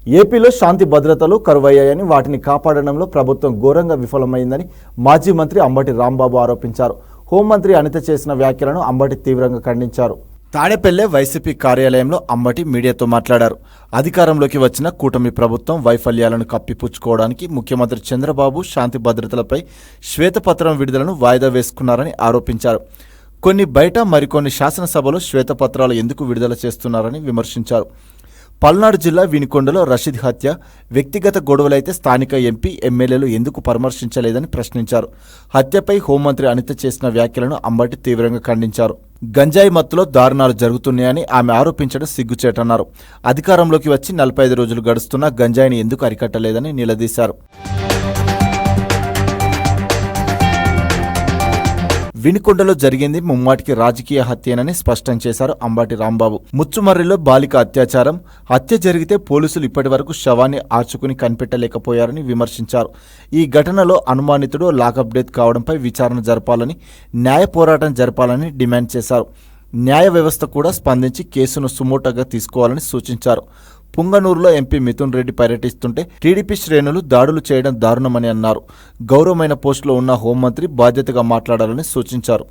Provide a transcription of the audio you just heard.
ఏపీలో శాంతి భద్రతలు కరువయ్యాయని, వాటిని కాపాడడంలో ప్రభుత్వం ఘోరంగా విఫలమైందని మాజీ మంత్రి అంబటి రాంబాబు ఆరోపించారు. హోంమంత్రి అనిత చేసిన వ్యాఖ్యలను అంబటి తీవ్రంగా ఖండించారు. తాడేపల్లె వైసీపీ కార్యాలయంలో అంబటి మీడియాతో మాట్లాడారు. అధికారంలోకి వచ్చిన కూటమి ప్రభుత్వం వైఫల్యాలను కప్పిపుచ్చుకోవడానికి ముఖ్యమంత్రి చంద్రబాబు శాంతి భద్రతలపై శ్వేతపత్రం విడుదలను వాయిదా వేసుకున్నారని ఆరోపించారు. కొన్ని బయట మరికొన్ని శాసనసభలో శ్వేతపత్రాలు ఎందుకు విడుదల చేస్తున్నారని విమర్శించారు. పల్నాడు జిల్లా వినుకొండలో రషీద్ హత్య వ్యక్తిగత గొడవలైతే స్థానిక ఎంపీ, ఎమ్మెల్యేలు ఎందుకు పరామర్శించలేదని ప్రశ్నించారు. హత్యపై హోంమంత్రి అనిత చేసిన వ్యాఖ్యలను అంబటి తీవ్రంగా ఖండించారు. గంజాయి మత్తులో దారుణాలు జరుగుతున్నాయని ఆమె ఆరోపించడం సిగ్గుచేటన్నారు. అధికారంలోకి వచ్చి 45 రోజులు గడుస్తున్నా గంజాయిని ఎందుకు అరికట్టలేదని నిలదీశారు. వినుకొండలో జరిగింది ముమ్మాటికి రాజకీయ హత్యేనని స్పష్టం చేశారు అంబటి రాంబాబు. ముచ్చుమర్రిలో బాలిక అత్యాచారం, హత్య జరిగితే పోలీసులు ఇప్పటి వరకు శవాన్ని ఆర్చుకుని కనిపెట్టలేకపోయారని విమర్శించారు. ఈ ఘటనలో అనుమానితుడు లాకప్ డెత్ కావడంపై విచారణ జరపాలని, న్యాయ పోరాటం జరపాలని డిమాండ్ చేశారు. న్యాయ వ్యవస్థ కూడా స్పందించి కేసును సుమోటోగా తీసుకోవాలని సూచించారు. పుంగనూరులో ఎంపీ మిథున్ రెడ్డి పర్యటిస్తుంటే టీడీపీ శ్రేణులు దాడులు చేయడం దారుణమని అన్నారు. గౌరవమైన పోస్టులో ఉన్న హోంమంత్రి బాధ్యతగా మాట్లాడాలని సూచించారు.